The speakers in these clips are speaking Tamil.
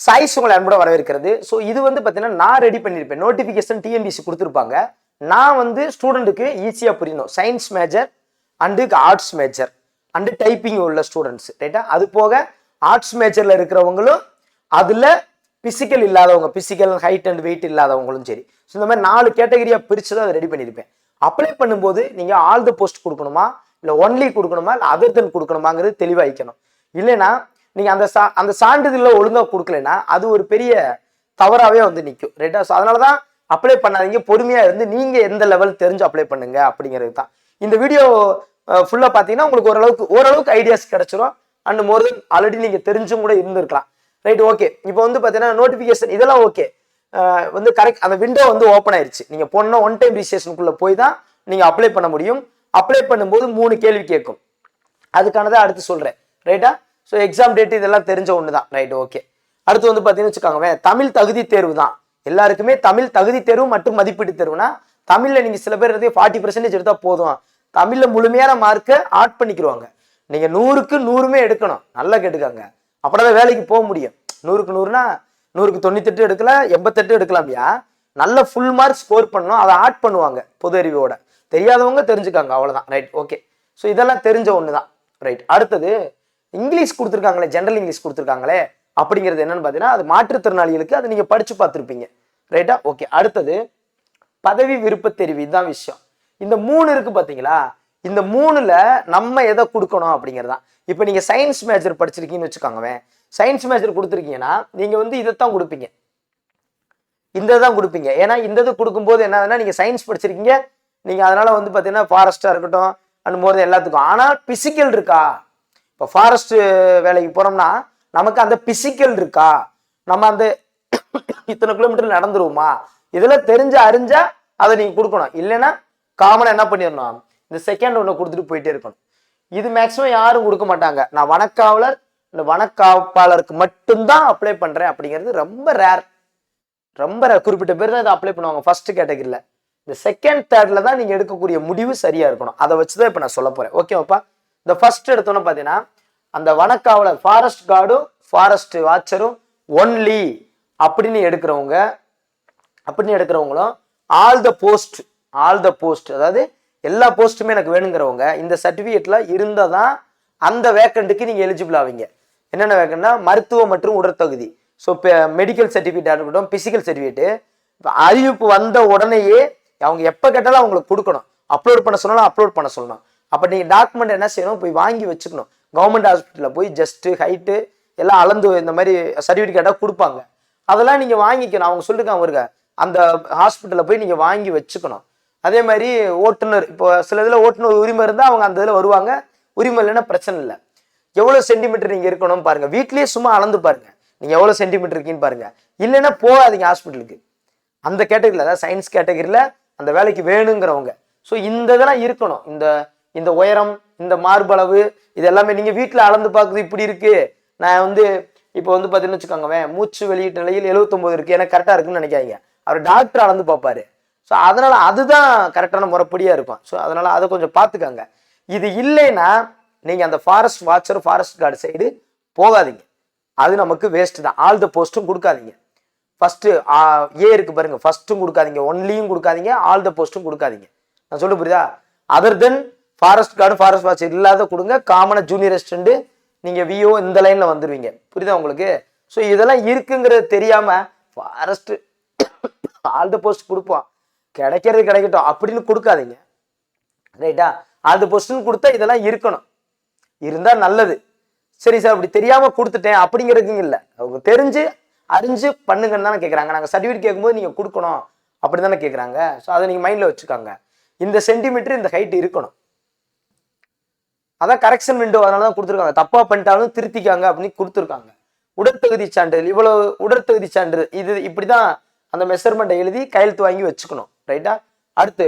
சாய்ஸ் உங்களை அன்போட வரவேற்கிறது. ஸோ இது வந்து பார்த்தீங்கன்னா நான் ரெடி பண்ணியிருப்பேன். நோட்டிஃபிகேஷன் டிஎன்பிசி கொடுத்துருப்பாங்க. நான் வந்து ஸ்டூடெண்ட்டுக்கு ஈஸியாக புரியணும். Science major and arts major and typing உள்ள ஸ்டூடெண்ட்ஸ் ரைட்டா. அது போக ஆர்ட்ஸ் மேஜரில் இருக்கிறவங்களும் அதில் பிசிக்கல் இல்லாதவங்க, பிசிக்கல் ஹைட் அண்ட் வெயிட் இல்லாதவங்களும் சரி. ஸோ இந்த மாதிரி 4 கேட்டகரியாக பிரித்து தான் அதை ரெடி பண்ணியிருப்பேன். அப்ளை பண்ணும்போது நீங்கள் ஆல் த போஸ்ட் கொடுக்கணுமா, இல்லை ஒன்லி கொடுக்கணுமா, இல்லை அதர் தென் கொடுக்கணுமாங்கிறது தெளிவாகிக்கணும். இல்லைன்னா நீங்கள் அந்த சான்றிதழில் ஒழுங்காக கொடுக்கலன்னா அது ஒரு பெரிய தவறாகவே வந்து நிற்கும் ரைட்டா. ஸோ அதனால தான் அப்ளை பண்ணாதீங்க, பொறுமையாக இருந்து நீங்கள் எந்த லெவல் தெரிஞ்சு அப்ளை பண்ணுங்க அப்படிங்கிறது தான். இந்த வீடியோ ஃபுல்லாக பார்த்தீங்கன்னா உங்களுக்கு ஓரளவுக்கு ஐடியாஸ் கிடைச்சிரும். அண்ட் மோர் தென் ஆல்ரெடி நீங்கள் தெரிஞ்சும் கூட இருந்திருக்கலாம் ரைட். ஓகே, இப்போ வந்து பார்த்தீங்கன்னா நோட்டிஃபிகேஷன் இதெல்லாம் ஓகே வந்து கரெக்ட். அந்த விண்டோ வந்து ஓப்பன் ஆயிடுச்சு. நீங்கள் போன ஒன் டைம் ரிஜிஸ்ட்ரேஷனுக்குள்ளே போய் தான் நீங்கள் அப்ளை பண்ண முடியும். அப்ளை பண்ணும்போது 3 கேள்வி கேட்கும். அதுக்கானதான் அடுத்து சொல்கிறேன் ரைட்டா. ஸோ எக்ஸாம் டேட் இதெல்லாம் தெரிஞ்ச ஒன்று தான் ரைட். ஓகே, அடுத்து வந்து பார்த்தீங்கன்னு வச்சுக்கோங்க, தமிழ் தகுதி தேர்வு தான் எல்லாருக்குமே. தமிழ் தகுதி தேர்வு மற்றும் மதிப்பீட்டு தேர்வுனா தமிழில் நீங்கள் சில பேர் 40% எடுத்தால் போதும், தமிழில் முழுமையான மார்க்கை ஆட் பண்ணிக்கிடுவாங்க. நீங்கள் 100க்கு 100மே எடுக்கணும், நல்லா கேட்டுக்காங்க. அப்படிதான் வேலைக்கு போக முடியும். 100க்கு 100னா 100க்கு 98 எடுக்கலாம், 88 எடுக்கலாம்யா. நல்ல ஃபுல் மார்க் ஸ்கோர் பண்ணணும், அதை ஆட் பண்ணுவாங்க பொது அறிவோட. தெரியாதவங்க தெரிஞ்சுக்காங்க, அவ்வளோதான் ரைட். ஓகே, ஸோ இதெல்லாம் தெரிஞ்ச ஒன்று தான் ரைட். அடுத்தது இங்கிலீஷ் கொடுத்துருக்காங்களே, ஜென்ரல் இங்கிலீஷ் கொடுத்துருக்காங்களே அப்படிங்கிறது என்னன்னு பார்த்தீங்கன்னா அது மாற்றுத்திறனாளிகளுக்கு அதை நீங்கள் படித்து பார்த்துருப்பீங்க ரைட்டா. ஓகே, அடுத்தது பதவி விருப்ப தெரிவு. இதுதான் விஷயம். இந்த 3 இருக்கு பார்த்தீங்களா, இந்த 3ல் நம்ம எதை கொடுக்கணும் அப்படிங்கிறதான். இப்போ நீங்கள் சயின்ஸ் மேஜர் படிச்சிருக்கீங்கன்னு வச்சுக்கோங்க, சயின்ஸ் மேஜர் கொடுத்துருக்கீங்கன்னா நீங்கள் வந்து இதைத்தான் கொடுப்பீங்க, இந்த தான் கொடுப்பீங்க. ஏன்னா இந்த இது கொடுக்கும்போது என்னதுன்னா நீங்கள் சயின்ஸ் படிச்சிருக்கீங்க, நீங்கள் அதனால வந்து பார்த்தீங்கன்னா ஃபாரஸ்ட்டாக இருக்கட்டும் அண்ட் மோர் தென் எல்லாத்துக்கும். ஆனால் பிசிக்கல் இருக்கா, இப்போ ஃபாரஸ்ட் வேலைக்கு போகிறோம்னா நமக்கு அந்த பிசிக்கல் இருக்கா, நம்ம அந்த இத்தனை கிலோமீட்டர் நடந்துருவோமா, இதெல்லாம் தெரிஞ்ச அறிஞ்சா அதை நீங்கள் கொடுக்கணும். இல்லைன்னா காமனாக என்ன பண்ணிடணும், இந்த செகண்ட் ஒன்று கொடுத்துட்டு போயிட்டே இருக்கணும். இது மேக்ஸிமம் யாரும் கொடுக்க மாட்டாங்க. நான் வனக்காவலர், இந்த வனக்காப்பாளருக்கு மட்டும்தான் அப்ளை பண்ணுறேன் அப்படிங்கிறது ரொம்ப ரேர். குறிப்பிட்ட பேர் தான் இதை அப்ளை பண்ணுவாங்க ஃபர்ஸ்ட் கேட்டகரியில். இந்த செகண்ட் தேர்டில் தான் நீங்கள் எடுக்கக்கூடிய முடிவு சரியாக இருக்கணும். அதை வச்சு தான் இப்போ நான் சொல்ல போகிறேன். ஓகேவாப்பா. இந்த ஃபர்ஸ்ட் எடுத்தோன்னு பார்த்தீங்கன்னா அந்த வனக்காவலர், ஃபாரஸ்ட் கார்டும் ஃபாரஸ்ட் வாட்சரும் ஒன்லி அப்படின்னு எடுக்கிறவங்களும் ஆல் த போஸ்ட் அதாவது எல்லா போஸ்ட்டுமே எனக்கு வேணுங்கிறவங்க இந்த சர்டிஃபிகேட்ல இருந்தால் தான் அந்த வேக்கண்ட்டுக்கு நீங்கள் எலிஜிபிள் ஆவீங்க. என்னென்ன வேக்கண்ட்னா மருத்துவ மற்றும் உடற்தகுதி. ஸோ இப்போ மெடிக்கல் சர்டிஃபிகேட் இருக்கட்டும், பிசிக்கல் சர்டிஃபிகேட்டு. இப்போ அறிவிப்பு வந்த உடனேயே அவங்க எப்போ கேட்டாலும் அவங்களுக்கு கொடுக்கணும். அப்லோட் பண்ண சொன்னாலும் அப்லோட் பண்ண சொல்லணும். அப்போ நீங்கள் டாக்குமெண்ட் என்ன செய்யணும், போய் வாங்கி வச்சுக்கணும். கவர்மெண்ட் ஹாஸ்பிட்டலில் போய் ஜஸ்ட்டு ஹைட்டு எல்லாம் அளந்து இந்த மாதிரி சர்டிஃபிகேட் கேட்டால் கொடுப்பாங்க. அதெல்லாம் நீங்கள் வாங்கிக்கணும். அவங்க சொல்லியிருக்காங்க இருக்க அந்த ஹாஸ்பிட்டலில் போய் நீங்கள் வாங்கி வச்சுக்கணும். அதே மாதிரி ஓட்டுநர், இப்போ சில இதில் ஓட்டுநர் உரிமை இருந்தால் அவங்க அந்த இதில் வருவாங்க, உரிமை இல்லைன்னா பிரச்சனை இல்லை. எவ்வளோ சென்டிமீட்டர் நீங்கள் இருக்கணும்னு பாருங்கள், வீட்லேயே சும்மா அளந்து பாருங்கள் நீங்கள் எவ்வளோ சென்டிமீட்டர் இருக்கீன்னு பாருங்கள். இல்லைன்னா போகாதீங்க ஹாஸ்பிட்டலுக்கு. அந்த கேட்டகரியில், அதாவது சயின்ஸ் கேட்டகரியில் அந்த வேலைக்கு வேணுங்கிறவங்க. ஸோ இந்த இதெல்லாம் இருக்கணும். இந்த உயரம், இந்த மார்பளவு, இது எல்லாமே நீங்கள் வீட்டில் அளந்து பார்க்குறது இப்படி இருக்குது. நான் வந்து இப்போ வந்து பார்த்தீங்கன்னு வச்சுக்கோங்க, மூச்சு வெளியீட்டு நிலையில் 79 இருக்குது, எனக்கு கரெக்டாக இருக்குன்னு நினைக்காதீங்க. அவர் டாக்டர் அளந்து பார்ப்பாரு. ஸோ அதனால் அதுதான் கரெக்டான முறைப்படியாக இருக்கும். ஸோ அதனால் அதை கொஞ்சம் பார்த்துக்கோங்க. இது இல்லைன்னா நீங்கள் அந்த forest watcher, forest card side போகாதீங்க. அது நமக்கு வேஸ்ட் தான். ஆல் த போஸ்ட்டும் கொடுக்காதீங்க. ஃபர்ஸ்ட் இருக்கு பாருங்க, ஃபர்ஸ்ட்டும் கொடுக்காதீங்க, ஒன்லியும் கொடுக்காதீங்க, ஆல் த போஸ்ட்டும் கொடுக்காதீங்க. நான் சொல்ல புரியுதா? அதர் தென் ஃபாரஸ்ட் கார்டு, ஃபாரஸ்ட் வாட்சர் இல்லாத கொடுங்க. காமனாக ஜூனியர் அசிஸ்டன்ட், நீங்கள் விஓ இந்த லைனில் வந்துடுவீங்க. புரியுதா உங்களுக்கு? ஸோ இதெல்லாம் இருக்குங்கிறது தெரியாமல் ஃபாரஸ்ட் ஆல் த போஸ்ட் கொடுப்போம், கிடைக்கிறது கிடைக்கட்டும் அப்படின்னு கொடுக்காதீங்க ரைட்டா. ஆல் த போஸ்ட்னு கொடுத்தா இதெல்லாம் இருக்கணும், இருந்தால் நல்லது. சரி சார் அப்படி தெரியாமல் கொடுத்துட்டேன் அப்படிங்கிறதுக்கு இல்லை, அவங்க தெரிஞ்சு அறிஞ்சு பண்ணுங்கன்னு தானே கேட்குறாங்க. நாங்கள் சர்டிஃபிகேட் கேட்கும்போது நீங்கள் கொடுக்கணும் அப்படி தானே கேட்குறாங்க. ஸோ அதை நீங்கள் மைண்டில் வச்சுக்காங்க. இந்த சென்டிமீட்டர், இந்த ஹைட் இருக்கணும். அதான் கரெக்ஷன் விண்டோ, அதனால தான் கொடுத்துருக்காங்க. தப்பாக பண்ணிட்டாலும் திருத்திக்காங்க அப்படின்னு கொடுத்துருக்காங்க. உடற்தகுதி சான்றிதழ், இவ்வளோ உடற்தகுதி சான்றிதழ், இது இப்படி தான் அந்த மெஷர்மெண்ட்டை எழுதி கையெழுத்து வாங்கி வச்சுக்கணும் ரைட்டா. அடுத்து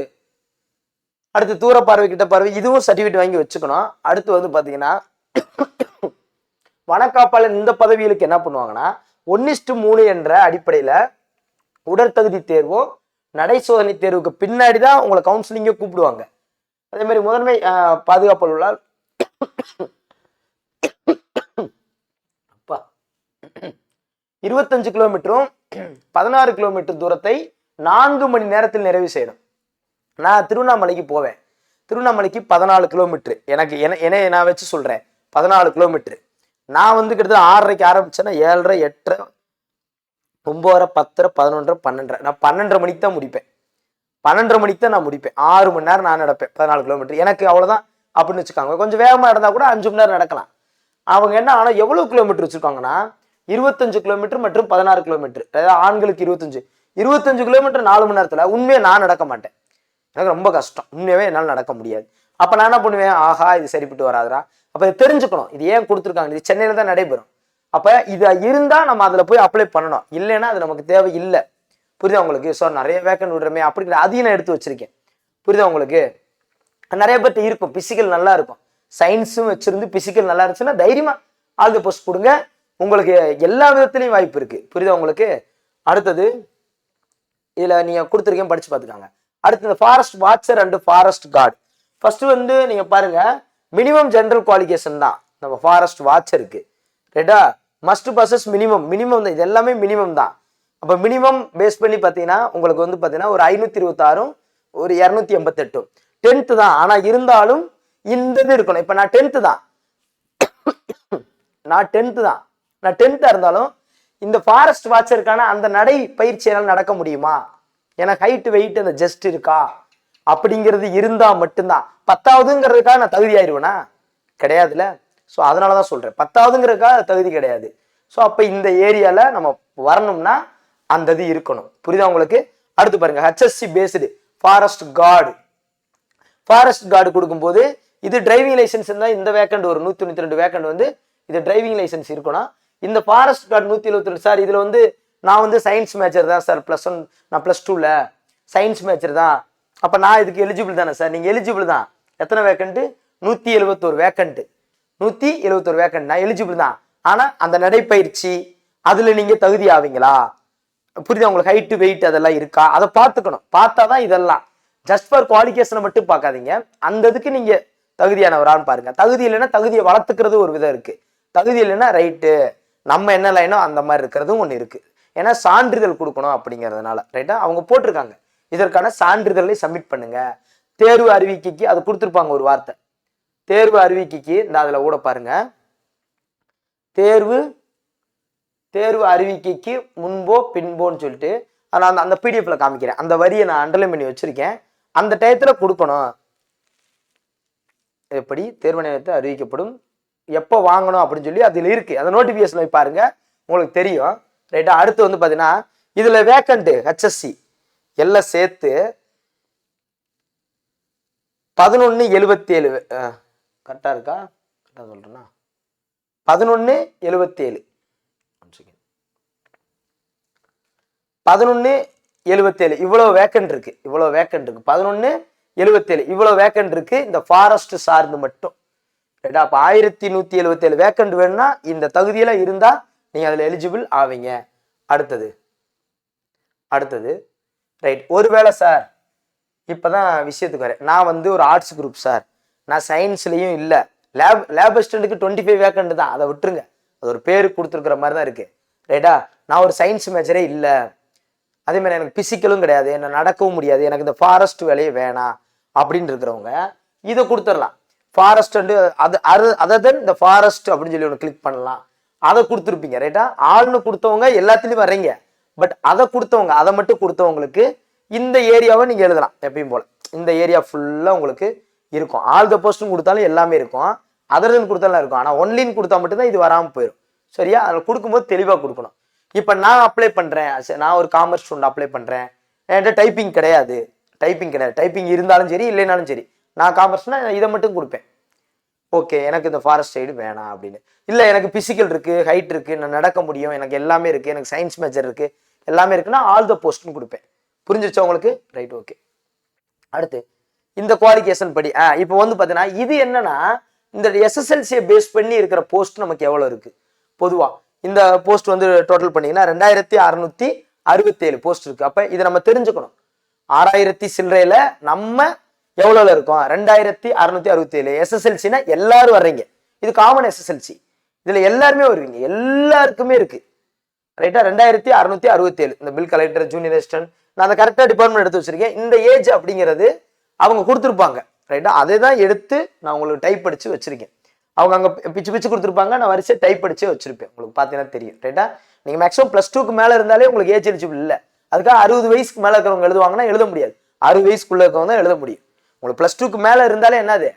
தூர பார்வை, கிட்ட பார்வை, இதுவும் சர்டிஃபிகேட் வாங்கி வச்சுக்கணும். அடுத்து வந்து பார்த்தீங்கன்னா வனக்காப்பாளர் இந்த பதவிகளுக்கு என்ன பண்ணுவாங்கன்னா 1:3 என்ற அடிப்படையில் உடற்தகுதி தேர்வோ நடை சோதனை தேர்வுக்கு பின்னாடி தான் உங்களை கவுன்சிலிங்கே கூப்பிடுவாங்க. அதே மாதிரி முதன்மை பாதுகாப்பாளர் அப்பா 25 கிலோமீட்டரும் 16 கிலோமீட்டர் தூரத்தை 4 மணி நேரத்தில் நிறைவு செய்யணும். நான் திருவண்ணாமலைக்கு போவேன். திருவண்ணாமலைக்கு 14 கிலோமீட்டர். எனக்கு என்ன நான் வச்சு சொல்றேன், 14 கிலோமீட்டர். நான் வந்து கிட்டத்தட்ட 6:30க்கு ஆரம்பிச்சேன்னா 7:30, 8:30, 9:30, 10:30, 11:30, 12:30. நான் 12:30 மணிக்கு தான் முடிப்பேன். 12:30 மணிக்கு தான் நான் முடிப்பேன். 6 மணி நேரம் நான் நடப்பேன் 14 கிலோமீட்டர். எனக்கு அவ்வளவுதான் அப்படின்னு வச்சுக்காங்க. கொஞ்சம் வேகமா நடந்தா கூட 5 மணி நேரம் நடக்கலாம். அவங்க என்ன ஆனா எவ்வளவு கிலோமீட்டர் வச்சிருக்காங்கன்னா 25 கிலோமீட்டர் மற்றும் 16 கிலோமீட்டர். அதாவது ஆண்களுக்கு 25 கிலோமீட்டர் 4 மணி நேரத்துல உண்மையை நான் நடக்க மாட்டேன். எனக்கு ரொம்ப கஷ்டம், உண்மையாவே என்னால் நடக்க முடியாது. அப்ப நான் என்ன பண்ணுவேன், ஆஹா இது சரிப்பட்டு வராதுரா. அப்ப இதை தெரிஞ்சுக்கணும், இது ஏன் கொடுத்துருக்காங்க, இது சென்னையில தான் நடைபெறும். அப்ப இது இருந்தா நம்ம அதுல போய் அப்ளை பண்ணணும், இல்லைன்னா அது நமக்கு தேவை இல்லை. புரியுதா உங்களுக்கு? ஸோ நிறைய வேக்கன் விடுறமே அப்படிங்கிற அதையும் நான் எடுத்து வச்சிருக்கேன். புரியுதா உங்களுக்கு? நிறைய பேர்ட்ட இருக்கும், பிசிக்கல் நல்லா இருக்கும், சயின்ஸும் வச்சிருந்து பிசிக்கல் நல்லா இருந்துச்சுன்னா தைரியமா ஆல் தி போஸ்ட் கொடுங்க. உங்களுக்கு எல்லா விதத்திலையும் வாய்ப்பு இருக்கு. புரியுதா உங்களுக்கு? அடுத்தது இதுல நீங்க கொடுத்துருக்கேன், படிச்சு பார்த்துக்காங்க. அடுத்து இந்த forest watcher and forest card. First வந்து நீங்க பாருங்க, மினிமம் ஜெனரல் குவாலிஃபிகேஷன் தான் நம்ம ஃபாரஸ்ட் வாட்சருக்கு. ரைட்டா? மஸ்ட் பர்சஸ் மினிமம் தான், இது எல்லாமே மினிமம் தான். அப்ப மினிமம் பேஸ் பண்ணி பார்த்தீங்கன்னா உங்களுக்கு வந்து பார்த்தீங்கன்னா ஒரு 526, ஒரு 288 10th தான். ஆனா இருந்தாலும் இந்த இது இருக்கணும். இப்ப நான் 10th தான், நான் 10th இருந்தாலும் இந்த ஃபாரஸ்ட் வாட்சருக்கான அந்த நடை பயிற்சியால் நடக்க முடியுமா, எனக்கு ஹைட் வெயிட் அந்த ஜஸ்ட் இருக்கா அப்படிங்கிறது இருந்தா மட்டும்தான். 10வதுங்கிறதுக்காக நான் தகுதி ஆயிடுவேனா? கிடையாதுல. ஸோ அதனாலதான் சொல்றேன், 10வதுங்கிறதுக்காக தகுதி கிடையாது. ஸோ அப்ப இந்த ஏரியால நம்ம வரணும்னா அந்த இது இருக்கணும். புரியுதா உங்களுக்கு? அடுத்து பாருங்க, HSC based forest card. Forest card கொடுக்கும்போது இது டிரைவிங் லைசன்ஸ் இருந்தா இந்த வேக்கண்ட் ஒரு 192 வேக்கண்ட் வந்து இது டிரைவிங் லைசன்ஸ் இருக்கணும். இந்த ஃபாரஸ்ட் கார்டு 172. சார் இதுல வந்து நான் வந்து சயின்ஸ் மேஜர் தான் சார், +1 நான் +2ல சயின்ஸ் மேஜர் தான், அப்ப நான் இதுக்கு எலிஜிபிள் தானே சார்? நீங்க எலிஜிபிள் தான். எத்தனை வேக்கண்ட்? 171 வேக்கண்ட். 171 வேக்கண்ட் நான் எலிஜிபிள் தான். ஆனா அந்த நடைப்பயிற்சி அதுல நீங்க தகுதி ஆவீங்களா? புரியுதா உங்களுக்கு? ஹைட் வெயிட் அதெல்லாம் இருக்கா, அதை பார்த்துக்கணும். பார்த்தாதான் இதெல்லாம். ஜஸ்ட் ஃபார் குவாலிஃபிகேஷனை மட்டும் பார்க்காதீங்க, அந்த இதுக்கு நீங்க தகுதியானவரான்னு பாருங்க. தகுதி இல்லைன்னா தகுதியை வளர்த்துக்கிறது ஒரு விதம் இருக்கு, தகுதி இல்லைன்னா ரைட்டு நம்ம என்ன லைனோ அந்த மாதிரி இருக்கிறதும் ஒன்று இருக்கு. ஏன்னா சான்றிதழ் கொடுக்கணும் அப்படிங்கிறதுனால. ரைட்டா? அவங்க போட்டிருக்காங்க இதற்கான சான்றிதழை சப்மிட் பண்ணுங்க. தேர்வு அறிவிக்கைக்கு அது கொடுத்துருப்பாங்க ஒரு வார்த்தை, தேர்வு அறிவிக்கைக்கு. இந்த அதுல கூட பாருங்க, தேர்வு அறிவிக்கைக்கு முன்போ பின்போன்னு சொல்லிட்டு நான் அந்த பிடிஎஃப்ல காமிக்கிறேன். அந்த வரியை நான் அண்டர்லைன் பண்ணி வச்சிருக்கேன். அந்த டயத்துல கொடுக்கணும். எப்படி தேர்வு நேரத்தை அறிவிக்கப்படும், எப்போ வாங்கணும் அப்படின்னு சொல்லி அதுல இருக்கு. அந்த நோட்டிபிகேஷன் போய் பாருங்க, உங்களுக்கு தெரியும். ரைட்டா? அடுத்து வந்து பாத்தீங்கன்னா இதுல வேக்கண்ட் HSC எல்லாம் சேர்த்து 1177. கரெக்டா இருக்கா? கரெக்டா சொல்றேன்னா 1177. 1177 இவ்வளவு வேக்கண்ட் இருக்கு, 1177 இவ்வளவு வேக்கண்ட் இருக்கு இந்த ஃபாரஸ்ட் சார்ந்து மட்டும். ரைட்டா? அப்ப 1177 வேக்கண்ட் வேணும்னா இந்த தகுதியெல்லாம் இருந்தா நீங்க அதுல எலிஜிபிள் ஆவீங்க. அடுத்தது ரைட். ஒருவேளை சார் இப்பதான் விஷயத்துக்கு வரேன், நான் வந்து ஒரு ஆர்ட்ஸ் குரூப் சார், நான் சயின்ஸ்லயும் இல்ல, லேப் அசிஸ்டன்ட்டுக்கு 25 வேக்கண்ட் தான், அதை விட்டுருங்க, அது ஒரு பேரு கொடுத்துருக்கிற மாதிரி தான் இருக்கு. ரைட்டா? நான் ஒரு சயின்ஸ் மேஜரே இல்லை, அதே மாதிரி எனக்கு பிசிக்கலும் கிடையாது, என்ன நடக்கவும் முடியாது, எனக்கு இந்த ஃபாரஸ்ட் வேலையே வேணாம் அப்படின்னு இருக்கிறவங்க இதை கொடுத்துடலாம். ஃபாரஸ்ட் அதர் இந்த ஃபாரஸ்ட் அப்படின்னு சொல்லி ஒன்று கிளிக் பண்ணலாம், அதை கொடுத்துருப்பீங்க. ரைட்டா? ஆள்னு கொடுத்தவங்க எல்லாத்துலயும் வர்றீங்க, பட் அதை கொடுத்தவங்க, அதை மட்டும் கொடுத்தவங்களுக்கு இந்த ஏரியாவை நீங்க எழுதலாம். எப்பயும் போல இந்த ஏரியா ஃபுல்லா உங்களுக்கு இருக்கும். ஆல் த போஸ்ட்டும் கொடுத்தாலும் எல்லாமே இருக்கும், அதர்ன்னு கொடுத்தாலும் இருக்கும். ஆனா ஒன்லின்னு கொடுத்தா மட்டும்தான் இது வராமல் போயிடும். சரியா? அதில் கொடுக்கும்போது தெளிவாக கொடுக்கணும். இப்போ நான் அப்ளை பண்றேன், நான் ஒரு காமர்ஸ் ஸ்டூடெண்ட் அப்ளை பண்றேன், என்கிட்ட டைப்பிங் கிடையாது, டைப்பிங் இருந்தாலும் சரி இல்லைனாலும் சரி, நான் காமர்ஸ்னா இதை மட்டும் கொடுப்பேன். ஓகே, எனக்கு இந்த ஃபாரஸ்ட் சைடு வேணாம் அப்படின்னு. இல்லை எனக்கு பிசிக்கல் இருக்கு, ஹைட் இருக்கு, நான் நடக்க முடியும், எனக்கு எல்லாமே இருக்கு, எனக்கு சயின்ஸ் மேஜர் இருக்கு, எல்லாமே இருக்குன்னா ஆல் த போஸ்ட்னு கொடுப்பேன். புரிஞ்சிருச்சா உங்களுக்கு? Right, okay. அடுத்து இந்த குவாலிஃபிகேஷன் படி இப்போ வந்து பார்த்தீங்கன்னா இது என்னன்னா இந்த SSLC பேஸ் பண்ணி இருக்கிற போஸ்ட் நமக்கு எவ்வளோ இருக்கு. பொதுவா இந்த போஸ்ட் வந்து டோட்டல் பண்ணீங்கன்னா 2667 போஸ்ட் இருக்கு. அப்ப இதை நம்ம தெரிஞ்சுக்கணும். 6000 சில்லறையில நம்ம எவ்வளவுல இருக்கோம்? 2667. SSLCனா எல்லாரும் வர்றீங்க, இது காமன் SSLC, இதுல எல்லாருமே வருவீங்க, எல்லாருக்குமே இருக்கு. ரைட்டா 2667 இந்த பில் கலெக்டர் ஜூனியர் அசிஸ்டன்ட் நான் அந்த கரெக்டா டிபார்ட்மெண்ட் எடுத்து வச்சிருக்கேன். இந்த ஏஜ் அப்படிங்கிறது அவங்க கொடுத்துருப்பாங்க ரைட்டா, அதை தான் எடுத்து நான் உங்களுக்கு டைப் அடிச்சு வச்சிருக்கேன். அவங்க அங்க பிச்சு பிச்சு கொடுத்துருப்பாங்க, நான் வரிசை டைப் அடிச்சே வச்சிருப்பேன். உங்களுக்கு பார்த்தீங்கன்னா தெரியும் ரைட்டா. நீங்க மேக்ஸிமம் +2க்கு மேல இருந்தாலே உங்களுக்கு ஏஜ் எலிஜிபிள் இல்லை. அதுக்காக 60 வயசுக்கு மேல இருக்கிறவங்க எழுதுவாங்கன்னா எழுத முடியாது. 60 வயசுக்குள்ள இருக்கவங்க தான் எழுத முடியும். உங்களுக்கு +2க்கு மேல இருந்தாலே என்னது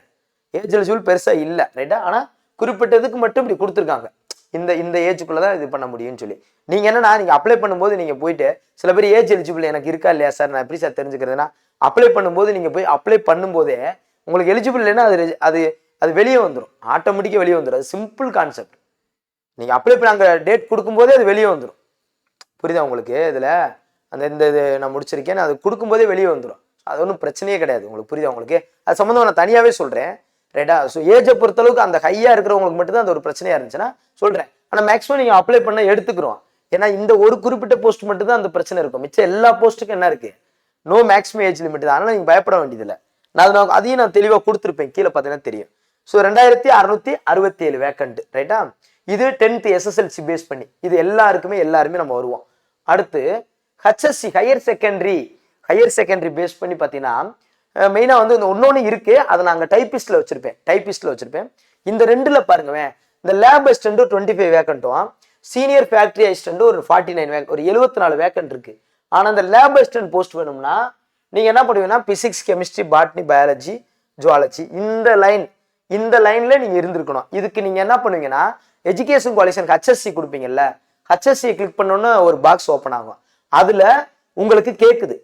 ஏஜ் எலிஜிபிள் பெருசா இல்லை ரைட்டா. ஆனா குறிப்பிட்டதுக்கு மட்டும் இப்படி கொடுத்துருக்காங்க, இந்த இந்த ஏஜுக்குள்ளதான் இது பண்ண முடியும்னு சொல்லி. நீங்க என்னன்னா நீங்க அப்ளை பண்ணும்போது நீங்க போயிட்டு சில பேர் ஏஜ் எலிஜிபிள் எனக்கு இருக்கா இல்லையா சார், நான் எப்படி சார் தெரிஞ்சுக்கிறதுனா அப்ளை பண்ணும்போது நீங்க போய் அப்ளை பண்ணும்போதே உங்களுக்கு எலிஜிபிள் இல்லைன்னா அது அது அது வெளியே வந்துடும், ஆட்டோமேட்டிக்காக வெளியே வந்துடும். அது சிம்பிள் கான்செப்ட். நீங்க அப்ளை பண்ண அங்கே டேட் கொடுக்கும்போதே அது வெளியே வந்துடும். புரியுதா உங்களுக்கு? இதுல அந்த இந்த இது நான் முடிச்சிருக்கேன், அது கொடுக்கும்போதே வெளியே வந்துடும். அது ஒன்றும் பிரச்சனையே கிடையாது. உங்களுக்கு புரியுதா? உங்களுக்கு அது சம்மந்தம் நான் தனியாகவே சொல்றேன் ரைட்டா. ஸோ ஏஜை பொறுத்தளவுக்கு அந்த ஹையா இருக்கிறவங்களுக்கு மட்டும் தான் அந்த ஒரு பிரச்சனையா இருந்துச்சுன்னா சொல்றேன். ஆனால் மேக்ஸிமம் நீங்க அப்ளை பண்ண எடுத்துக்கிறோம். ஏன்னா இந்த ஒரு குறிப்பிட்ட போஸ்ட் மட்டும் தான் அந்த பிரச்சனை இருக்கும். மிச்சம் எல்லா போஸ்ட்டுக்கும் என்ன இருக்கு, நோ மேக்ஸிமம் ஏஜ் லிமிட் தான். அதனால நீங்க பயப்பட வேண்டியதில்லை. நான் அதையும் நான் தெளிவாக கொடுத்துருப்பேன், கீழே பார்த்தீங்கன்னா தெரியும். ஸோ 2667 வேக்கண்ட் ரைட்டா. இது 10th SSLC பேஸ் பண்ணி இது எல்லாருமே நம்ம வருவோம். அடுத்து HSC ஹையர் செகண்டரி பேஸ் பண்ணி பார்த்தீங்கன்னா மெயினாக வந்து இந்த ஒன்னொன்று இருக்கு, அதை நாங்கள் டைப்பிஸ்ட்ல வச்சிருப்பேன். இந்த ரெண்டுல பாருங்கவேன், இந்த லேப் அசிஸ்டன்ட் 25 வேக்கண்ட்டும் சீனியர் ஃபேக்டரி அசிஸ்டன்ட் ஒரு 49 வேக்கண்ட், ஒரு 74 வேக்கண்ட் இருக்கு. ஆனால் அந்த லேப் அசிஸ்டன்ட் போஸ்ட் வேணும்னா நீங்க என்ன பண்ணுவீங்கன்னா physics, chemistry, botany, biology, zoology இந்த லைன்ல நீங்க இருந்திருக்கணும். இதுக்கு நீங்க என்ன பண்ணுவீங்கன்னா எஜுகேஷன் குவாலிஃபிகேஷன் HSC கொடுப்பீங்கல்ல, HSC கிளிக் பண்ணோன்னு ஒரு பாக்ஸ் ஓப்பன் ஆகும். அதுல உங்களுக்கு கேட்குது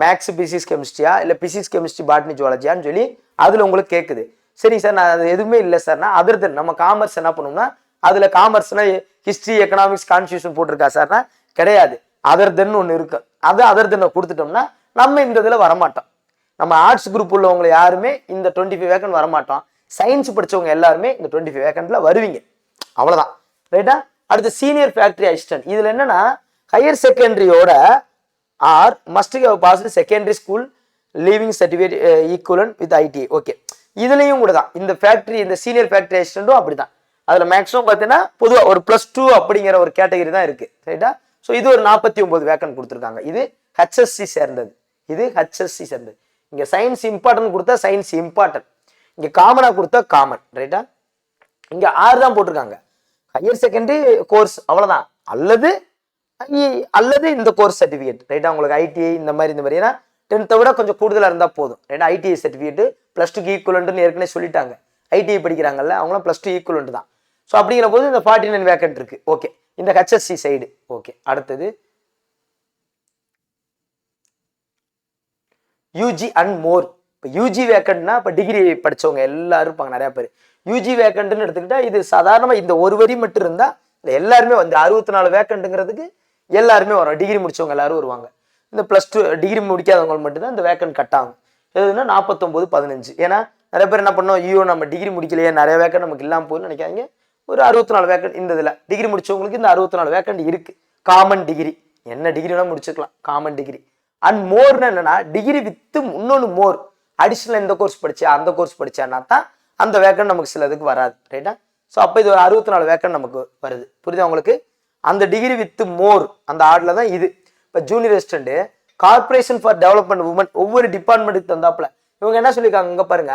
மேக்ஸ், பிசிக்ஸ், கெமிஸ்ட்ரியா இல்லை பிசிக்ஸ், கெமிஸ்ட்ரி, பாட்னி, ஜுவாலஜியான்னு சொல்லி அதுல உங்களுக்கு கேட்குது. சரி சார் நான் அது எதுவுமே இல்லை சார்னா அதர் தென் நம்ம காமர்ஸ் என்ன பண்ணுவோம்னா அதுல காமர்ஸ்னா ஹிஸ்ட்ரி, எக்கனாமிக்ஸ், கான்ஸ்டியூஷன் போட்டிருக்கா சார்னா கிடையாது, அதர் தென் ஒன்று இருக்கு. அது அதர் தென்னை கொடுத்துட்டோம்னா நம்ம இந்த இதுல வரமாட்டோம். நம்ம ஆர்ட்ஸ் குரூப் உள்ளவங்க யாருமே இந்த 25 வேக்கண்ட் வரமாட்டோம். சயின்ஸ் படிச்சவங்க எல்லாருமே இந்த 25 வேக்கண்ட்ல வருவீங்க, அவ்வளவுதான் ரைட்டா. அடுத்து சீனியர் ஃபேக்டரி அசிஸ்டன்ட், இதுல என்னன்னா ஹையர் செகண்டரியோட or must have passed secondary school leaving certificate equivalent with ITI. Okay, இதுலயும் கூட தான் இந்த ஃபேக்டரி, இந்த சீனியர் ஃபேக்டரி அசிஸ்டன்ட்டும் அப்படிதான். அதுல மேக்ஸிமம் பார்த்தீங்கன்னா பொதுவாக ஒரு +2 அப்படிங்கிற ஒரு கேட்டகரி தான் இருக்கு ரைட்டா. ஸோ இது ஒரு 49 வேக்கண்ட் கொடுத்துருக்காங்க. இது HSC சேர்ந்தது. இங்க சயின்ஸ் இம்பார்ட்டன்ட் கொடுத்தா சயின்ஸ் இம்பார்ட்டன்ட், இங்க காமனா கொடுத்தா காமன் ரைட்டா. இங்க 6 தான் போட்டிருக்காங்க, ஹையர் செகண்டரி கோர்ஸ் அவ்வளவுதான், அல்லது இந்த கோர்ஸ் சர்டிஃபிகேட் ரைட்டா. உங்களுக்கு ITI இந்த மாதிரி ஏன்னா 10th விட கொஞ்சம் கூடுதலா இருந்தா போதும் ரைட்டா. ITI சர்டிஃபிகேட் +2க்கு ஈக்குவலன்ட்னு ஏற்கனவே சொல்லிட்டாங்க. ITI படிக்கிறாங்கல்ல அவங்களாம் +2 ஈக்குவலன்ட் தான். ஸோ அப்படிங்கிற போது இந்த 49 வேக்கண்ட் இருக்கு. ஓகே, இந்த HSC சைடு. ஓகே, அடுத்தது UG அண்ட் மோர். இப்போ UG வேக்கண்ட்னா இப்போ டிகிரி படிச்சவங்க எல்லாரும் இருப்பாங்க நிறைய பேர். UG வேக்கண்ட்னு எடுத்துக்கிட்டா இது சாதாரணமா இந்த ஒரு வரி மட்டும் இருந்தா எல்லாருமே வந்து 64 வேக்கண்ட்ங்கிறதுக்கு எல்லாருமே வரும். டிகிரி முடிச்சவங்க எல்லாரும் வருவாங்க. இந்த +2 டிகிரி முடிக்காதவங்க மட்டும்தான் இந்த வேக்கண்ட் கட் ஆகும். எதுனா 49-15. ஏன்னா நிறைய பேர் என்ன பண்ணோம், ஐயோ நம்ம டிகிரி முடிக்கலையே நிறைய வேக்கண்ட் நமக்கு இல்லாமல் போகுதுன்னு நினைக்காங்க. ஒரு 64 வேக்கண்ட் இந்த இதில் டிகிரி முடிச்சவங்களுக்கு இந்த 64 வேக்கண்ட் இருக்கு. காமன் டிகிரி, என்ன டிகிரி வேணா முடிச்சுக்கலாம், காமன் டிகிரி. அண்ட் மோர்னு என்னன்னா டிகிரி வித்து இன்னொன்று மோர் அடிஷனல் இந்த கோர்ஸ் படிச்சா அந்த கோர்ஸ் படிச்சான்னா தான் அந்த வேக்கண்ட் நமக்கு சிலதுக்கு வராது ரைட்டா. ஸோ அப்போ இது ஒரு 64 வேக்கண்ட் நமக்கு வருது. புரியுதா உங்களுக்கு? அந்த டிகிரி வித் மோர் அந்த ஆர்டர்ல தான் இது. இப்போ junior assistant corporation for development women ஒவ்வொரு டிபார்ட்மெண்ட்டுக்கு தந்தாப்புல இவங்க என்ன சொல்லியிருக்காங்க இங்க பாருங்க,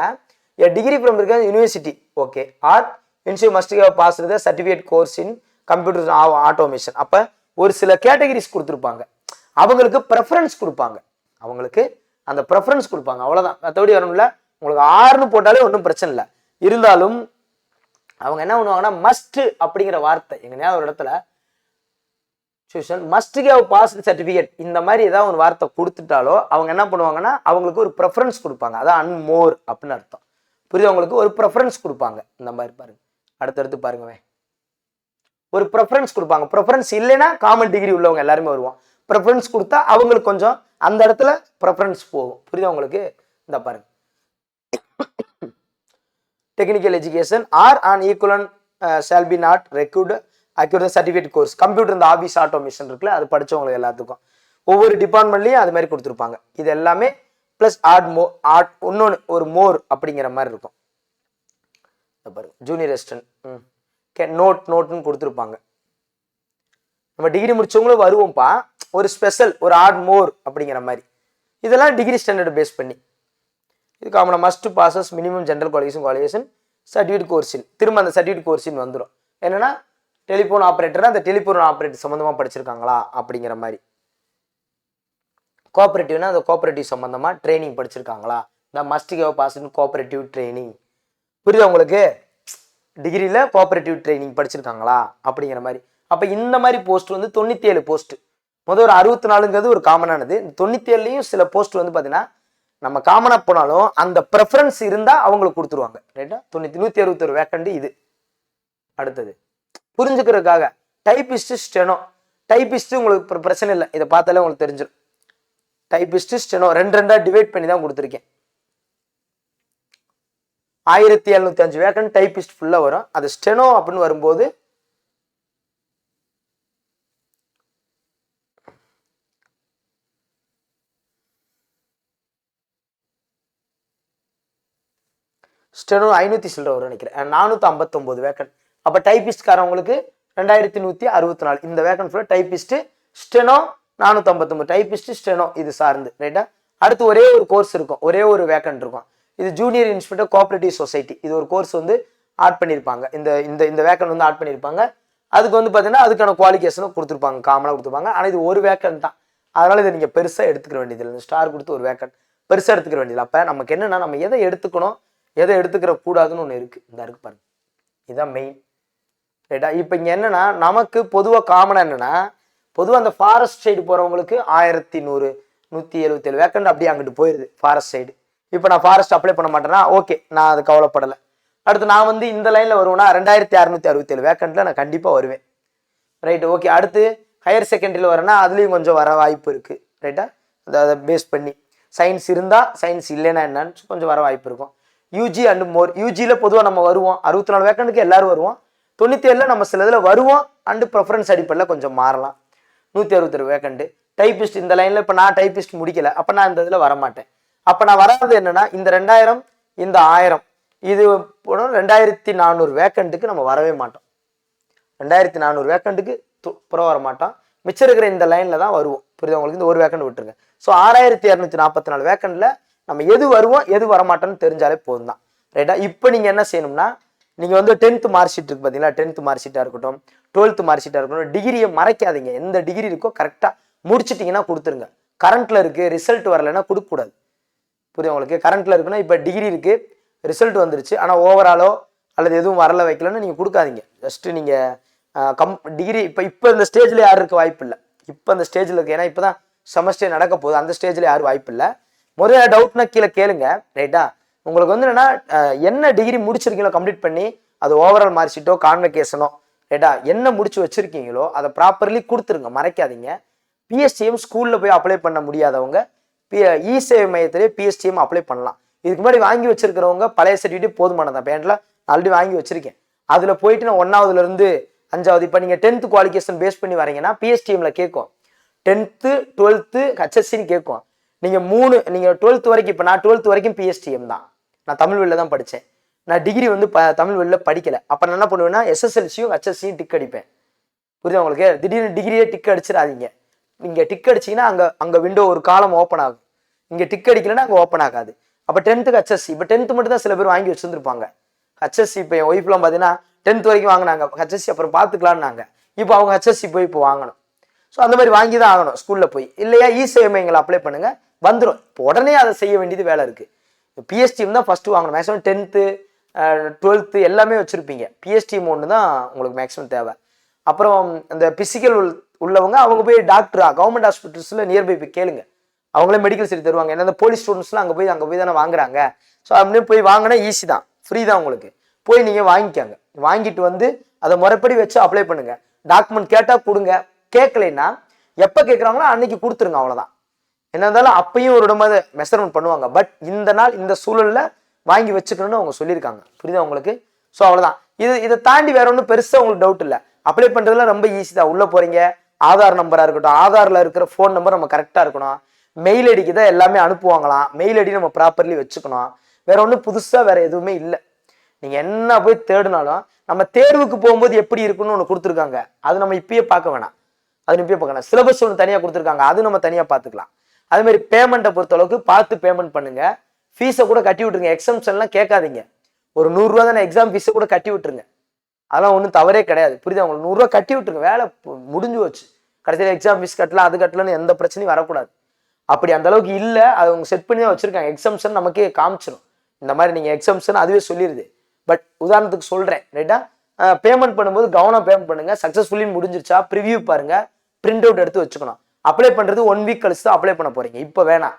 a degree from university, okay, or institute must have passed the certificate course in computer automation. அப்ப ஒரு சில கேட்டகரிஸ் கொடுத்துருப்பாங்க, அவங்களுக்கு ப்ரெஃபரன்ஸ் கொடுப்பாங்க, அவ்வளவுதான். மற்றபடி வரும்ல உங்களுக்கு 6ன்னு போட்டாலே ஒன்றும் பிரச்சனை இல்லை. இருந்தாலும் அவங்க என்ன பண்ணுவாங்கன்னா மஸ்ட் அப்படிங்கிற வார்த்தை எங்கனையாவது ஒரு இடத்துல மஸ்ட் ஹேவ் பாஸ்ட் சர்டிஃபிகேட் இந்த மாதிரி ஏதாவது ஒரு வார்த்தை கொடுத்துட்டாலோ அவங்க என்ன பண்ணுவாங்கன்னா அவங்களுக்கு ஒரு ப்ரெஃபரன்ஸ் கொடுப்பாங்க. அதான் அன்மோர் அப்படின்னு அர்த்தம். புரியுது உங்களுக்கு? ஒரு ப்ரெஃபரன்ஸ் கொடுப்பாங்க. இந்த மாதிரி பாருங்க, அடுத்தடுத்து பாருங்க, ஒரு ப்ரெஃபரன்ஸ் கொடுப்பாங்க. ப்ரெஃபரன்ஸ் இல்லைன்னா காமன் டிகிரி உள்ளவங்க எல்லாருமே வருவோம். ப்ரெஃபரன்ஸ் கொடுத்தா அவங்களுக்கு கொஞ்சம் அந்த இடத்துல ப்ரெஃபரன்ஸ் போகும். புரியுதா உங்களுக்கு? இந்த பாருங்க, technical education or an equivalent shall be not required acquire certificate course computer இந்த ஆபீஸ் ஆட்டோமேஷன் இருக்குல்ல அது படிச்சவங்களுக்கு எல்லாத்துக்கும் ஒவ்வொரு டிபார்ட்மெண்ட்லயும் அது மாதிரி கொடுத்துருப்பாங்க. இது எல்லாமே பிளஸ் இன்னொன்று ஒரு மோர் அப்படிங்கிற மாதிரி இருக்கும். பாருங்க ஜூனியர் அசிஸ்டன்ட் நோட்னு கொடுத்துருப்பாங்க. நம்ம டிகிரி முடிச்சவங்களும் வருவோம்ப்பா, ஒரு ஸ்பெஷல் ஒரு ஆட் மோர் அப்படிங்கிற மாதிரி. இதெல்லாம் டிகிரி ஸ்டாண்டர்ட் பேஸ் பண்ணி. இது காமனா must passes minimum general qualification certificate கோர்ஸின். திரும்ப அந்த சர்டிஃபிகேட் கோர்ஸின் வந்துடும். என்னன்னா டெலிஃபோன் ஆப்ரேட்டர், அந்த டெலிஃபோன் ஆப்ரேட்டர் சம்மந்தமாக படிச்சிருக்காங்களா அப்படிங்கிற மாதிரி. கோஆபரேட்டிவ்னா அந்த கோஆபரேட்டிவ் சம்மந்தமாக ட்ரைனிங் படிச்சிருக்காங்களா, இந்த must have pass in cooperative training. புரியுதா உங்களுக்கு? டிகிரியில் கோஆபரேட்டிவ் ட்ரைனிங் படிச்சிருக்காங்களா அப்படிங்கிற மாதிரி. அப்போ இந்த மாதிரி போஸ்ட் வந்து 97 போஸ்ட். முதல் ஒரு 64ங்கிறது ஒரு காமனானது. 97லையும் சில போஸ்ட் வந்து பார்த்தீங்கன்னா நம்ம காமனாக போனாலும் அந்த ப்ரெஃபரன்ஸ் இருந்தால் அவங்களுக்கு கொடுத்துருவாங்க. ரைட்டா? 161 வேக்கண்ட் இது. அடுத்தது புரிஞ்சுக்கிறதுக்காக டைபிஸ்ட் ஸ்டெனோ. டைபிஸ்ட் உங்களுக்கு பிரச்சனை இல்லை, இதை பார்த்தாலே உங்களுக்கு தெரிஞ்சிடும். டைபிஸ்ட் ஸ்டெனோ ரெண்டா டிவைட் பண்ணி தான் கொடுத்துருக்கேன். 1705 வேக்கண்ட் டைபிஸ்ட் ஃபுல்லா வரும். அது ஸ்டெனோ அப்படின்னு வரும்போது ஸ்டெனோ 500 சில்லற வரும் நினைக்கிறேன். 459 வேக்கண்ட். அப்ப டைபிஸ்ட்காரவங்களுக்கு 2164. இந்த வேக்கண்ட் ஃபுல்லா டைபிஸ்ட் ஸ்டெனோ 459. டைபிஸ்ட் ஸ்டெனோ இது சார்ந்து. ரைட்டா? அடுத்து ஒரே ஒரு கோர்ஸ் இருக்கும், ஒரே ஒரு வேக்கண்ட் இருக்கும். இது ஜூனியர் இன்ஸ்பெக்டர் கோஆபரேட்டிவ் சொசைட்டி. இது ஒரு கோர்ஸ் வந்து ஆட் பண்ணியிருப்பாங்க. இந்த இந்த இந்த வேக்கண்ட் வந்து ஆட் பண்ணியிருப்பாங்க. அதுக்கு வந்து பார்த்தீங்கன்னா அதுக்கான குவாலிஃபிகேஷனும் கொடுத்துருப்பாங்க, காமனாக கொடுத்துருப்பாங்க. ஆனால் இது ஒரு வேக்கண்ட் தான், அதனால இதை நீங்கள் பெருசாக எடுத்துக்க வேண்டியது இல்லை. ஸ்டார் கொடுத்து ஒரு வேக்கண்ட் பெருசாக எடுத்துக்க வேண்டியது. அப்போ நமக்கு என்னன்னா நம்ம எதை எடுத்துக்கணும் எதை எடுத்துக்கிற கூடாதுன்னு ஒன்று இருக்கு. இந்த இருக்கு பாருங்க, இதுதான் மெயின். ரைட்டா? இப்போ இங்கே என்னன்னா நமக்கு பொதுவாக காமனாக என்னன்னா பொதுவாக அந்த ஃபாரஸ்ட் சைடு போகிறவங்களுக்கு 1100 177 வேக்கண்ட் அப்படியே அங்கிட்டு போயிடுது ஃபாரஸ்ட் சைடு. இப்போ நான் ஃபாரஸ்ட் அப்ளை பண்ண மாட்டேன்னா ஓகே, நான் அது கவலைப்படலை. அடுத்து நான் வந்து இந்த லைனில் வருவேன்னா 2667 வேக்கண்ட்ல நான் கண்டிப்பாக வருவேன். ரைட்டு? ஓகே. அடுத்து ஹையர் செகண்டரியில் வரேன்னா அதுலேயும் கொஞ்சம் வர வாய்ப்பு இருக்குது. ரைட்டா? அதை பேஸ் பண்ணி சயின்ஸ் இருந்தால் சயின்ஸ் இல்லைன்னா என்னன்னு கொஞ்சம் வர வாய்ப்பு இருக்கும். UG and more. யூஜியில் பொதுவாக நம்ம வருவோம் 64 வேக்கண்ட்டுக்கு எல்லாரும் வருவோம். 97 நம்ம சில இதில் வருவோம் அண்டு ப்ரிஃபரன்ஸ் அடிப்படையில் கொஞ்சம் மாறலாம். 162 வேக்கண்ட்டு. டைபிஸ்ட் இந்த லைனில் இப்போ நான் டைபிஸ்ட் முடிக்கலை, அப்போ நான் இந்த இதில் வரமாட்டேன். அப்போ நான் வராது என்னன்னா இந்த 2000 இந்த 1000 இது 2400 வேக்கண்ட்டுக்கு நம்ம வரவே மாட்டோம். 2400 வேக்கண்ட்டுக்கு புறம் வர மாட்டோம். மிச்சம் இருக்கிற இந்த லைனில் தான் வருவோம். புரியுது உங்களுக்கு? இந்த ஒரு வேக்கண்ட் விட்டுருங்க. ஸோ 6244 வேக்கண்ட்ல நம்ம எது வருவோம் எது வரமாட்டோம்னு தெரிஞ்சாலே போதும் தான். ரைட்டா? இப்போ நீங்கள் என்ன செய்யணும்னா நீங்கள் வந்து 10th மார்க் ஷீட் இருக்கு பார்த்தீங்களா, 10th மார்க் ஷீட்டாக இருக்கட்டும் 12th மார்க் ஷீட்டாக இருக்கட்டும், டிகிரியை மறைக்காதீங்க. எந்த டிகிரி இருக்கோ கரெக்டாக முடிச்சிட்டிங்கன்னா கொடுத்துருங்க. கரண்ட்டில் இருக்குது ரிசல்ட் வரலைன்னா கொடுக்கக்கூடாது. புரியுது உங்களுக்கு? கரண்ட்டில் இருக்குன்னா இப்போ டிகிரி இருக்குது ரிசல்ட் வந்துருச்சு ஆனால் ஓவராலோ அல்லது எதுவும் வரல வைக்கலன்னு நீங்கள் கொடுக்காதீங்க. ஜஸ்ட்டு நீங்கள் டிகிரி இப்போ இந்த ஸ்டேஜில் யாரும் இருக்க வாய்ப்பு இல்லை. இப்போ அந்த ஸ்டேஜில் இருக்கு, ஏன்னா இப்போ தான் செமஸ்டர் நடக்க போகுது. அந்த ஸ்டேஜில் யாரும் வாய்ப்பு இல்லை. முதல்ல டவுட்னா கீழே கேளுங்க. ரைட்டா? உங்களுக்கு வந்து என்னன்னா என்ன டிகிரி முடிச்சிருக்கீங்களோ கம்ப்ளீட் பண்ணி அது ஓவரால் மார்க் ஷீட்டோ கான்வெகேஷனோ ரைட்டா என்ன முடிச்சு வச்சிருக்கீங்களோ அதை ப்ராப்பர்லி கொடுத்துருங்க, மறைக்காதீங்க. பிஎஸ்டிஎம் ஸ்கூலில் போய் அப்ளை பண்ண முடியாதவங்க இ சேவை மையத்திலே பிஎஸ்டிஎம் அப்ளை பண்ணலாம். இதுக்கு முன்னாடி வாங்கி வச்சிருக்கிறவங்க பழைய சர்டிஃபிகேட் போதுமானதான். பேண்ட்ல ஆல்ரெடி வாங்கி வச்சிருக்கேன். அதில் போயிட்டு நான் 1ஆவதுலேருந்து 5ஆவது இப்போ நீங்கள் 10th குவாலிஃபிகேஷன் பேஸ் பண்ணி வரீங்கன்னா பிஎஸ்டிஎம்ல கேட்கும். 10th 12th ஹெச்எஸ்சின்னு கேட்கும். நீங்கள் 12th வரைக்கும், இப்போ நான் 12th வரைக்கும் பிஎஸ்டிஎம் தான், நான் தமிழ் வழியில் தான் படித்தேன். நான் டிகிரி வந்து தமிழ் வழியில் படிக்கலை. அப்போ நான் என்ன பண்ணுவேன்னா எஸ்எஸ்எல்சியும் ஹெச்எஸ்சியும் டிக் அடிப்பேன். புரியுது உங்களுக்கு? திடீர்னு டிகிரியே டிக் அடிச்சிடாதீங்க. நீங்கள் டிக் அடிச்சிங்கன்னா அங்கே விண்டோ ஒரு காலம் ஓப்பன் ஆகும். இங்கே டிக் அடிக்கலைன்னா அங்கே ஓப்பன் ஆகாது. அப்போ 10th ஹெச்எஸ்சி, இப்போ 10th மட்டும் தான் சில பேர் வாங்கி வச்சுருந்துருப்பாங்க. ஹெச்எஸ்சி இப்போ என் ஒய்ஃப்லாம் பார்த்தீங்கன்னா 10th வரைக்கும் வாங்கினாங்க, ஹெச்எஸ்சி அப்புறம் பார்த்துக்கலான்னாங்க. இப்போ அவங்க ஹெச்எஸ்சி போய் இப்போ வாங்கணும். ஸோ அந்த மாதிரி வாங்கி தான் ஆகணும் ஸ்கூலில் போய். இல்லையா இ சேவை மையங்களை அப்ளை பண்ணுங்க, வந்துடும். இப்போ உடனே அதை செய்ய வேண்டியது வேலை இருக்குது. பிஎஸ்டிஎம் தான் ஃபஸ்ட்டு வாங்கணும். மேக்ஸிமம் 10th 12th எல்லாமே வச்சுருப்பீங்க. பிஎஸ்டிஎம் ஒன்று தான் உங்களுக்கு மேக்ஸிமம் தேவை. அப்புறம் இந்த பிசிக்கல் உள்ளவங்க அவங்க போய் டாக்டரா கவர்மெண்ட் ஹாஸ்பிட்டல்ஸில் நியர்பை போய் கேளுங்க, அவங்களே மெடிக்கல் சீட் தருவாங்க. ஏன்னா இந்த போலீஸ் ஸ்டூடெண்ட்ஸ்லாம் அங்கே போய் தானே வாங்குறாங்க. ஸோ அப்படியே போய் வாங்கினா ஈஸி தான், ஃப்ரீ தான் உங்களுக்கு. போய் நீங்கள் வாங்கிக்காங்க. வாங்கிட்டு வந்து அதை முறைப்படி வச்சு அப்ளை பண்ணுங்க. டாக்குமெண்ட் கேட்டால் கொடுங்க, கேட்கலைன்னா எப்போ கேட்குறாங்களோ அன்னைக்கு கொடுத்துருங்க, அவ்வளோதான். என்ன இருந்தாலும் அப்பயும் ஒரு இடமா மெஷர்மெண்ட் பண்ணுவாங்க. பட் இந்த நாள் இந்த சூழலில் வாங்கி வச்சுக்கணும்னு அவங்க சொல்லியிருக்காங்க. புரியுதா உங்களுக்கு? ஸோ அவ்வளோதான். இதை தாண்டி வேற ஒன்றும் பெருசாக உங்களுக்கு டவுட் இல்லை. அப்ளை பண்ணுறதுலாம் ரொம்ப ஈஸி தான். உள்ளே போகிறீங்க, ஆதார் நம்பராக இருக்கட்டும், ஆதாரில் இருக்கிற ஃபோன் நம்பர் நம்ம கரெக்டாக இருக்கணும். மெயில் ஐடிக்கு தான் எல்லாமே அனுப்புவாங்களாம். மெயில் ஐடி நம்ம ப்ராப்பர்லி வச்சுக்கணும். வேற ஒன்றும் புதுசாக வேற எதுவுமே இல்லை. நீங்கள் என்ன போய் தேடினாலும் நம்ம தேர்வுக்கு போகும்போது எப்படி இருக்குன்னு ஒன்று கொடுத்துருக்காங்க, அது நம்ம இப்பயே பார்க்க வேணாம். அது நீங்க போய் பார்க்கலாம். சிலபஸ் ஒன்று தனியாக கொடுத்துருக்காங்க, அது நம்ம தனியாக பார்த்துக்கலாம். அதே மாதிரி பேமெண்ட்டை பொறுத்தளவுக்கு பார்த்து பேமெண்ட் பண்ணுங்க. ஃபீஸை கூட கட்டி விட்டுருங்க, எக்ஸாம்ஷன்லாம் கேட்காதீங்க. ஒரு 100 ரூபா தானே, எக்ஸாம் ஃபீஸை கூட கட்டி விட்டுருங்க. அதெல்லாம் ஒன்றும் தவறே கிடையாது. புரியுதா உங்களுக்கு? 100 ரூபா கட்டி விட்டுருங்க, வேலை முடிஞ்சு வச்சு. கடைசியில் எக்ஸாம் ஃபீஸ் கட்டலாம், அது கட்டலன்னு எந்த பிரச்சனையும் வரக்கூடாது. அப்படி அந்த அளவுக்கு இல்லை, அது அவங்க செட் பண்ணி தான் வச்சிருக்காங்க. எக்ஸாம்ஷன் நமக்கே காமிச்சிடும், இந்த மாதிரி நீங்கள் எக்ஸாம்ஷன் அதுவே சொல்லிடுது. பட் உதாரணத்துக்கு சொல்கிறேன், ரைட்டா? பேமெண்ட் பண்ணும்போது கவனம் பேமெண்ட் பண்ணுங்க. சக்ஸஸ்ஃபுல்லி முடிஞ்சிருச்சா ப்ரிவியூ பாருங்க, பிரிண்ட் அவுட் எடுத்து வச்சுக்கணும். அப்ளை பண்ணுறது 1 வீக் கழிச்சு தான் அப்ளை பண்ண போறீங்க, இப்போ வேணாம்.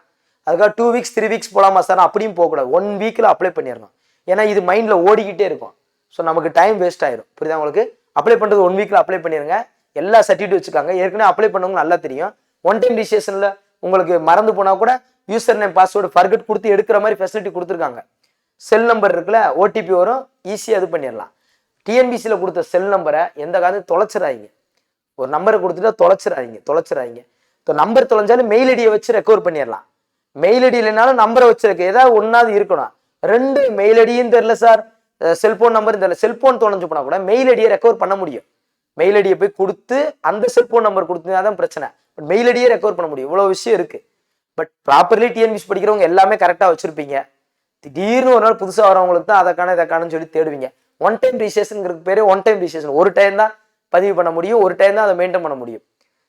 அதுக்காக 2 வீக்ஸ் 3 வீக்ஸ் போகலாமா சார் அப்படியும் போகக்கூடாது. 1 வீக்கில் அப்ளை பண்ணிடணும். ஏன்னா இது மைண்டில் ஓடிக்கிட்டே இருக்கும். ஸோ நமக்கு டைம் வேஸ்ட் ஆயிரும். புரியுதா உங்களுக்கு? அப்ளை பண்ணுறது 1 வீக்கில் அப்ளை பண்ணிடுங்க. எல்லா சர்டிஃபிகேட் வச்சுக்காங்க. ஏற்கனவே அப்ளை பண்ணவங்க நல்லா தெரியும். 1 டைம் ரிஜிஸ்ட்ரேஷனில் உங்களுக்கு மறந்து போனால் கூட யூசர் நேம் பாஸ்வேர்டு ஃபர்கெட் கொடுத்து எடுக்கிற மாதிரி ஃபெசிலிட்டி கொடுத்துருக்காங்க. செல் நம்பர் இருக்குல்ல, ஓடிபி வரும், ஈஸியாக இது பண்ணிடலாம். டிஎன்பிசியில் கொடுத்த செல் நம்பரை எந்த காலத்தையும் தொலைச்சிடாதீங்க. ஒரு நம்பரை கொடுத்துட்டா தொலைச்சிடாதீங்க. இப்போ நம்பர் தொலைஞ்சாலும் மெயில் ஐடியை வச்சு ரெக்கவர் பண்ணிடலாம். மெயில் ஐடி இல்லைனாலும் நம்பரை வச்சிருக்க, ஏதாவது ஒன்றாவது இருக்கணும். 2 மெயில் ஐடியும் தெரியல சார், செல்போன் நம்பரும் தெரியல. செல்போன் தொலைஞ்சு போனால் கூட மெயில் ஐடியை ரெக்கவர் பண்ண முடியும். மெயில் ஐடியை போய் கொடுத்து அந்த செல்போன் நம்பர் கொடுத்ததான் பிரச்சனை. பட் மெயில் ஐடியே ரெக்கவர் பண்ண முடியும். இவ்வளோ விஷயம் இருக்கு. பட் ப்ராப்பர்லி டிஎன்பிசி படிக்கிறவங்க எல்லாமே கரெக்டாக வச்சிருப்பீங்க. திடீர்னு ஒரு நாள் புதுசாக வரவங்களுக்கு தான் அதை காணன்னு சொல்லி தேடுவீங்க. 1 டைம் ரிஜிஸ்ட்ரேஷன் பேரே 1 டைம் ரிஜிஸ்ட்ரேஷன். ஒரு டைம் தான் பதிவு பண்ண முடியும், ஒரு டைம் தான் அதை மெயின்டைன் பண்ண முடியும்.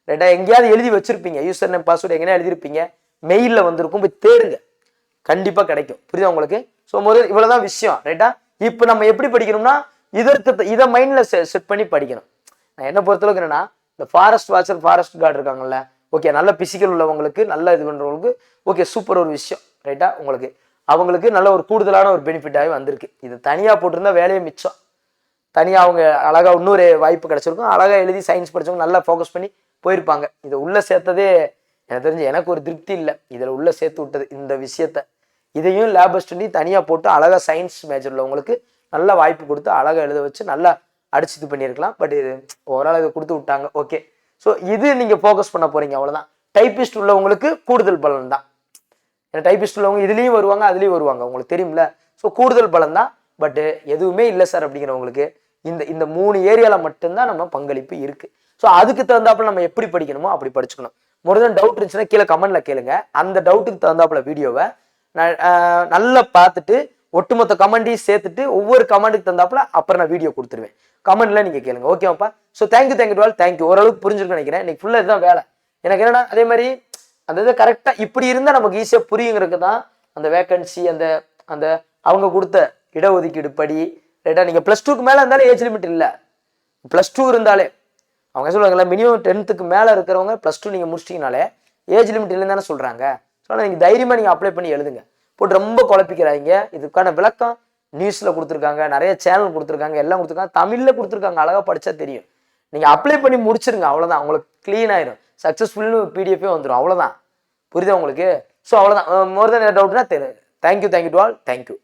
ரைட்டா? எங்கேயாவது எழுதி வச்சிருப்பீங்க, யூசர் நேம் பாஸ்வேர்டு எங்கேயா எழுதிருப்பீங்க, மெயிலில் வந்திருக்கும், போய் தேடுங்க, கண்டிப்பாக கிடைக்கும். புரியுதா உங்களுக்கு? ஸோ முதல்ல இவ்வளோதான் விஷயம். ரைட்டா? இப்போ நம்ம எப்படி படிக்கணும்னா இதை மைண்டில் செட் பண்ணி படிக்கணும். நான் என்ன பொறுத்தளவுக்கு என்னன்னா, இந்த ஃபாரஸ்ட் வாட்சர், ஃபாரஸ்ட் கார்டு இருக்காங்கல்ல, ஓகே, நல்ல பிசிக்கல் உள்ளவங்களுக்கு, நல்ல இது பண்ணுறவங்களுக்கு ஓகே, சூப்பர் ஒரு விஷயம். ரைட்டா? அவங்களுக்கு நல்ல ஒரு கூடுதலான ஒரு பெனிஃபிட்டாகவே வந்திருக்கு. இது தனியாக போட்டிருந்தா வேலையை மிச்சம். தனியாக அவங்க அழகாக இன்னொரு வாய்ப்பு கிடைச்சிருக்கும், அழகாக எழுதி சயின்ஸ் படித்தவங்க நல்லா ஃபோக்கஸ் பண்ணி போயிருப்பாங்க. இதை உள்ளே சேர்த்ததே எனக்கு தெரிஞ்சு எனக்கு ஒரு திருப்தி இல்லை. இதில் உள்ளே சேர்த்து விட்டது இந்த விஷயத்த. இதையும் லேப் ஸ்டடி தனியாக போட்டு அழகாக சயின்ஸ் மேஜர் உள்ளவங்களுக்கு நல்ல வாய்ப்பு கொடுத்து அழகாக எழுத வச்சு நல்லா அடிச்சு இது பண்ணியிருக்கலாம். பட் இது ஓவரால் இதை கொடுத்து விட்டாங்க. ஓகே, ஸோ இது நீங்கள் ஃபோக்கஸ் பண்ண போகிறீங்க, அவ்வளோதான். டைப்பிஸ்ட் உள்ளவங்களுக்கு கூடுதல் பலன் தான். ஏன்னா டைப்பிஸ்ட் உள்ளவங்க இதுலேயும் வருவாங்க, அதுலேயும் வருவாங்க, உங்களுக்கு தெரியும்ல. ஸோ கூடுதல் பலன் தான். பட்டு எதுவுமே இல்லை சார் அப்படிங்கிறவங்களுக்கு இந்த 3 ஏரியாவில் மட்டும்தான் நம்ம பங்களிப்பு இருக்குது. ஸோ அதுக்கு தகுந்தாப்புல நம்ம எப்படி படிக்கணுமோ அப்படி படிச்சுக்கணும். மொதல் டவுட் இருந்துச்சுன்னா கீழே கமெண்ட்ல கேளுங்க. அந்த டவுட்டுக்கு தகுந்தாப்புல வீடியோவை நல்லா பார்த்துட்டு ஒட்டுமொத்த கமெண்ட்டையும் சேர்த்துட்டு ஒவ்வொரு கமெண்ட்டுக்கு தகுந்தாப்புல அப்புறம் நான் வீடியோ கொடுத்துருவேன். கமெண்ட்ல நீங்க கேளுங்க. ஓகேவாப்பா? So thank you to all. Thank you. ஓரளவுக்கு புரிஞ்சுக்க நினைக்கிறேன். இன்னைக்கு ஃபுல்லாக இதுதான் வேலை எனக்கு. என்னன்னா அதே மாதிரி அந்த இதை கரெக்டாக இப்படி இருந்தால் நமக்கு ஈஸியாக புரியுங்கிறதுக்கு தான் அந்த வேக்கன்சி, அந்த அவங்க கொடுத்த இடஒதுக்கீடு படி. ரைட்டா? நீங்கள் +2க்கு மேலே இருந்தாலே ஏஜ் லிமிட் இல்லை. +2 இருந்தாலே அவங்க சொல்லுவாங்கல்ல, மினிமம் 10th மேலே இருக்கிறவங்க +2 நீங்கள் முடிச்சிட்டிங்கனாலே ஏஜ் லிமிட் இல்லைன்னு தானே சொல்கிறாங்க. ஸோ நீங்கள் தைரியமாக நீங்கள் அப்ளை பண்ணி எழுதுங்க. போட்டு ரொம்ப குழப்பிக்கிறாங்க. இதுக்கான விளக்கம் நியூஸில் கொடுத்துருக்காங்க, நிறைய சேனல் கொடுத்துருக்காங்க, எல்லாம் கொடுத்துருக்காங்க, தமிழில் கொடுத்துருக்காங்க. அழகாக படித்தா தெரியும். நீங்கள் அப்ளை பண்ணி முடிச்சிருங்க, அவ்வளோதான். உங்களுக்கு க்ளீன் ஆயிரும். சக்ஸஸ்ஃபுல்னு பிடிஎஃபே வந்துடும், அவ்வளோதான். புரியுதா உங்களுக்கு? ஸோ அவ்வளோதான். மோர் தென் டவுட்னா தேங்க்யூ டு ஆல். தேங்க்யூ.